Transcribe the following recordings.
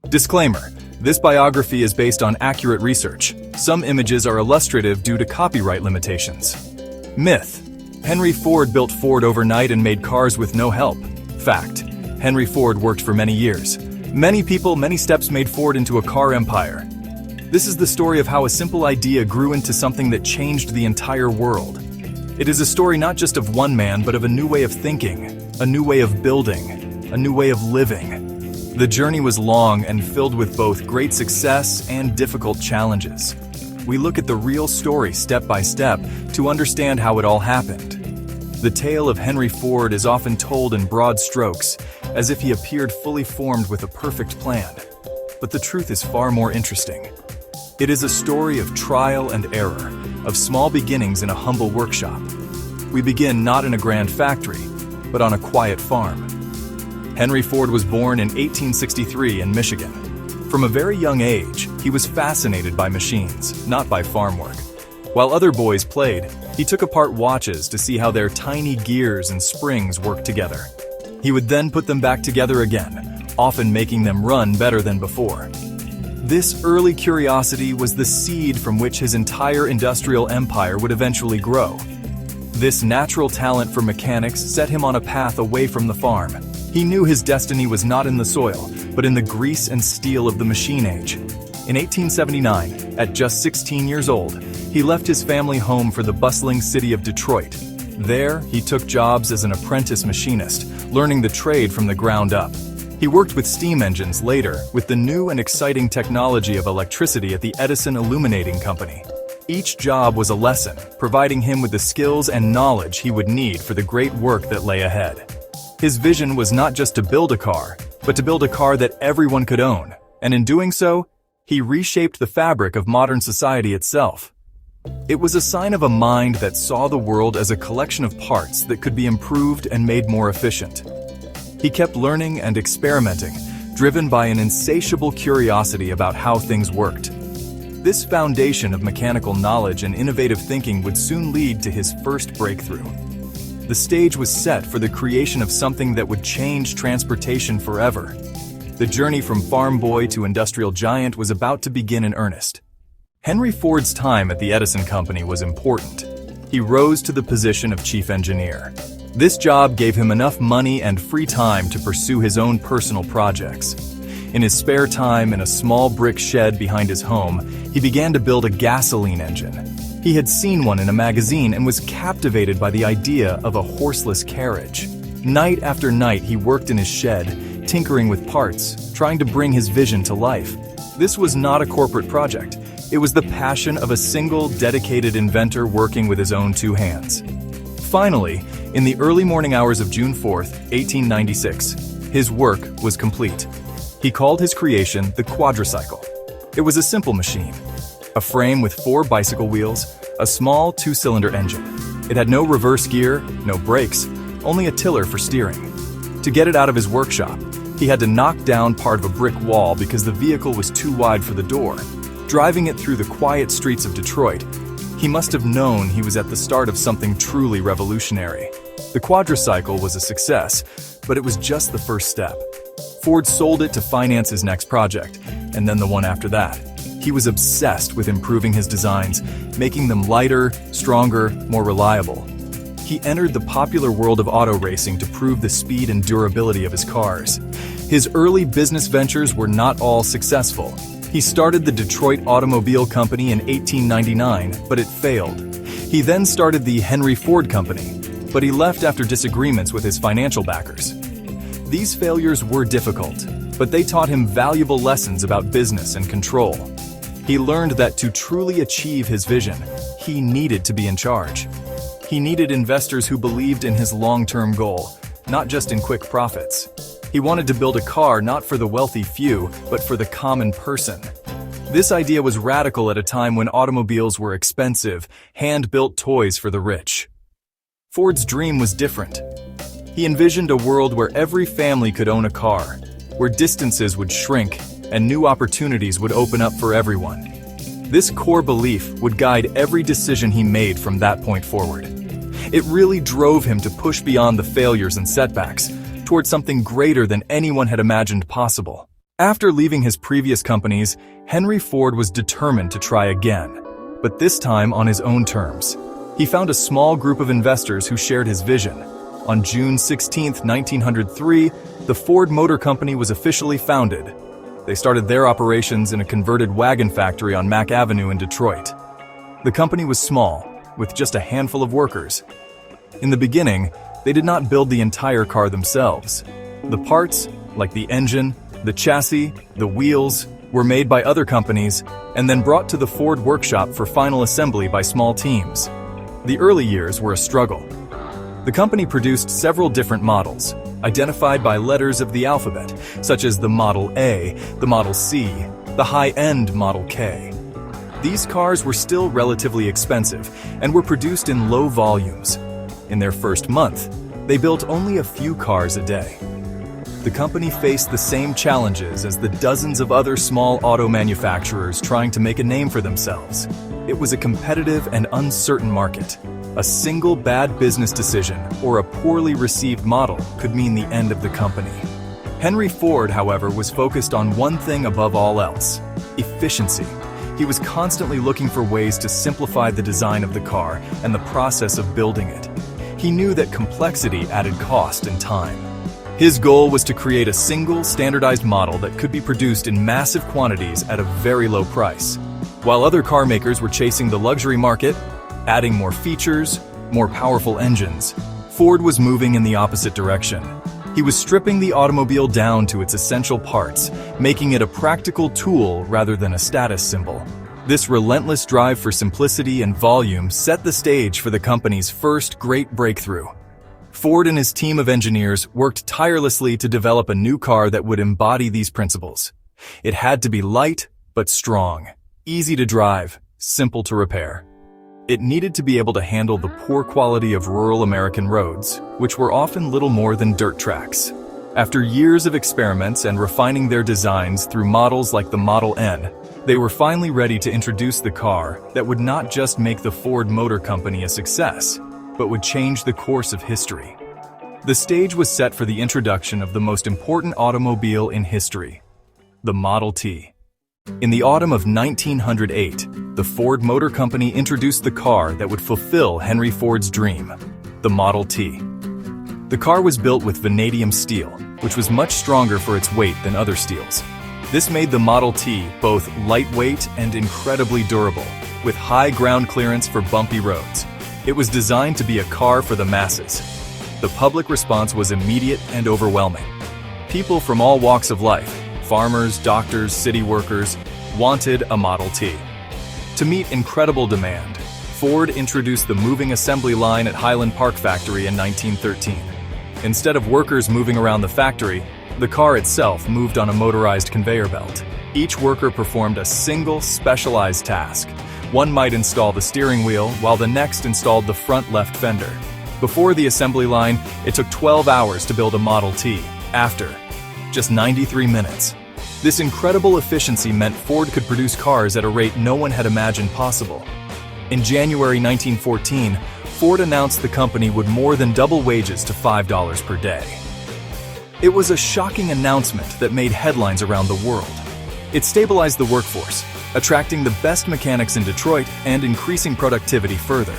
Disclaimer: this biography is based on accurate research. Some images are illustrative due to copyright limitations. Myth: Henry Ford built Ford overnight and made cars with no help. Fact: Henry Ford worked for many years. Many people, many steps made Ford into a car empire. This is the story of how a simple idea grew into something that changed the entire world. It is a story not just of one man, but of a new way of thinking, a new way of building, a new way of living. The journey was long and filled with both great success and difficult challenges. We look at the real story step by step to understand how it all happened. The tale of Henry Ford is often told in broad strokes, as if he appeared fully formed with a perfect plan. But the truth is far more interesting. It is a story of trial and error, of small beginnings in a humble workshop. We begin not in a grand factory, but on a quiet farm. Henry Ford was born in 1863 in Michigan. From a very young age, he was fascinated by machines, not by farm work. While other boys played, he took apart watches to see how their tiny gears and springs worked together. He would then put them back together again, often making them run better than before. This early curiosity was the seed from which his entire industrial empire would eventually grow. This natural talent for mechanics set him on a path away from the farm. He knew his destiny was not in the soil, but in the grease and steel of the machine age. In 1879, at just 16 years old, he left his family home for the bustling city of Detroit. There, he took jobs as an apprentice machinist, learning the trade from the ground up. He worked with steam engines later, with the new and exciting technology of electricity at the Edison Illuminating Company. Each job was a lesson, providing him with the skills and knowledge he would need for the great work that lay ahead. His vision was not just to build a car, but to build a car that everyone could own, and in doing so, he reshaped the fabric of modern society itself. It was a sign of a mind that saw the world as a collection of parts that could be improved and made more efficient. He kept learning and experimenting, driven by an insatiable curiosity about how things worked. This foundation of mechanical knowledge and innovative thinking would soon lead to his first breakthrough. The stage was set for the creation of something that would change transportation forever. The journey from farm boy to industrial giant was about to begin in earnest. Henry Ford's time at the Edison Company was important. He rose to the position of chief engineer. This job gave him enough money and free time to pursue his own personal projects. In his spare time, in a small brick shed behind his home, he began to build a gasoline engine. He had seen one in a magazine and was captivated by the idea of a horseless carriage. Night after night, he worked in his shed, tinkering with parts, trying to bring his vision to life. This was not a corporate project. It was the passion of a single, dedicated inventor working with his own two hands. Finally, in the early morning hours of June 4, 1896, his work was complete. He called his creation the quadricycle. It was a simple machine. A frame with 4 bicycle wheels, a small 2-cylinder engine. It had no reverse gear, no brakes, only a tiller for steering. To get it out of his workshop, he had to knock down part of a brick wall because the vehicle was too wide for the door. Driving it through the quiet streets of Detroit, he must have known he was at the start of something truly revolutionary. The quadricycle was a success, but it was just the first step. Ford sold it to finance his next project, and then the one after that. He was obsessed with improving his designs, making them lighter, stronger, more reliable. He entered the popular world of auto racing to prove the speed and durability of his cars. His early business ventures were not all successful. He started the Detroit Automobile Company in 1899, but it failed. He then started the Henry Ford Company, but he left after disagreements with his financial backers. These failures were difficult, but they taught him valuable lessons about business and control. He learned that to truly achieve his vision, he needed to be in charge. He needed investors who believed in his long-term goal, not just in quick profits. He wanted to build a car not for the wealthy few, but for the common person. This idea was radical at a time when automobiles were expensive, hand-built toys for the rich. Ford's dream was different. He envisioned a world where every family could own a car, where distances would shrink and new opportunities would open up for everyone. This core belief would guide every decision he made from that point forward. It really drove him to push beyond the failures and setbacks, towards something greater than anyone had imagined possible. After leaving his previous companies, Henry Ford was determined to try again, but this time on his own terms. He found a small group of investors who shared his vision. On June 16, 1903, the Ford Motor Company was officially founded. They started their operations in a converted wagon factory on Mack Avenue in Detroit. The company was small, with just a handful of workers. In the beginning, they did not build the entire car themselves. The parts, like the engine, the chassis, the wheels, were made by other companies and then brought to the Ford workshop for final assembly by small teams. The early years were a struggle. The company produced several different models, identified by letters of the alphabet, such as the Model A, the Model C, the high-end Model K. These cars were still relatively expensive and were produced in low volumes. In their first month, they built only a few cars a day. The company faced the same challenges as the dozens of other small auto manufacturers trying to make a name for themselves. It was a competitive and uncertain market. A single bad business decision or a poorly received model could mean the end of the company. Henry Ford, however, was focused on one thing above all else: efficiency. He was constantly looking for ways to simplify the design of the car and the process of building it. He knew that complexity added cost and time. His goal was to create a single, standardized model that could be produced in massive quantities at a very low price. While other car makers were chasing the luxury market, adding more features, more powerful engines, Ford was moving in the opposite direction. He was stripping the automobile down to its essential parts, making it a practical tool rather than a status symbol. This relentless drive for simplicity and volume set the stage for the company's first great breakthrough. Ford and his team of engineers worked tirelessly to develop a new car that would embody these principles. It had to be light but strong, easy to drive, simple to repair. It needed to be able to handle the poor quality of rural American roads, which were often little more than dirt tracks. After years of experiments and refining their designs through models like the Model N, they were finally ready to introduce the car that would not just make the Ford Motor Company a success, but would change the course of history. The stage was set for the introduction of the most important automobile in history, the Model T. In the autumn of 1908, the Ford Motor Company introduced the car that would fulfill Henry Ford's dream, the Model T. The car was built with vanadium steel, which was much stronger for its weight than other steels. This made the Model T both lightweight and incredibly durable, with high ground clearance for bumpy roads. It was designed to be a car for the masses. The public response was immediate and overwhelming. People from all walks of life, farmers, doctors, city workers, wanted a Model T. To meet incredible demand, Ford introduced the moving assembly line at Highland Park factory in 1913. Instead of workers moving around the factory, the car itself moved on a motorized conveyor belt. Each worker performed a single, specialized task. One might install the steering wheel, while the next installed the front left fender. Before the assembly line, it took 12 hours to build a Model T. After, just 93 minutes. This incredible efficiency meant Ford could produce cars at a rate no one had imagined possible. In January 1914, Ford announced the company would more than double wages to $5 per day. It was a shocking announcement that made headlines around the world. It stabilized the workforce, attracting the best mechanics in Detroit and increasing productivity further.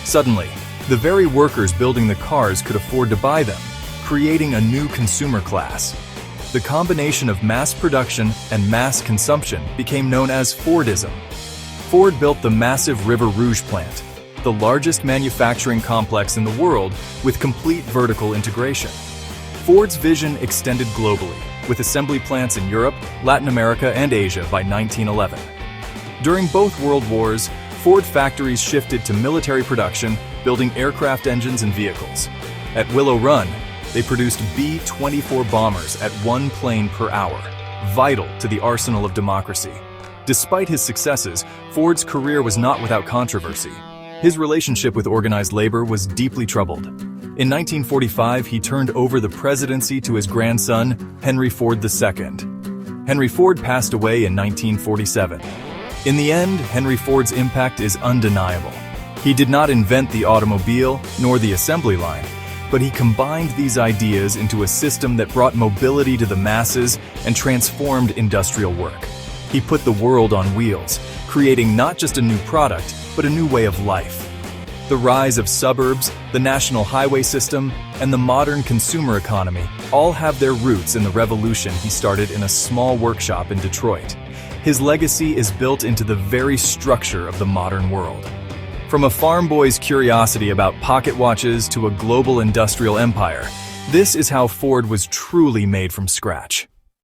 Suddenly, the very workers building the cars could afford to buy them, creating a new consumer class. The combination of mass production and mass consumption became known as Fordism. Ford built the massive River Rouge plant, the largest manufacturing complex in the world with complete vertical integration. Ford's vision extended globally, with assembly plants in Europe, Latin America, and Asia by 1911. During both World Wars, Ford factories shifted to military production, building aircraft engines and vehicles. At Willow Run, they produced B-24 bombers at 1 plane per hour, vital to the arsenal of democracy. Despite his successes, Ford's career was not without controversy. His relationship with organized labor was deeply troubled. In 1945, he turned over the presidency to his grandson, Henry Ford II. Henry Ford passed away in 1947. In the end, Henry Ford's impact is undeniable. He did not invent the automobile nor the assembly line, But he combined these ideas into a system that brought mobility to the masses and transformed industrial work. He put the world on wheels, creating not just a new product, but a new way of life. The rise of suburbs, the national highway system, and the modern consumer economy all have their roots in the revolution he started in a small workshop in Detroit. His legacy is built into the very structure of the modern world. From a farm boy's curiosity about pocket watches to a global industrial empire, this is how Ford was truly made from scratch.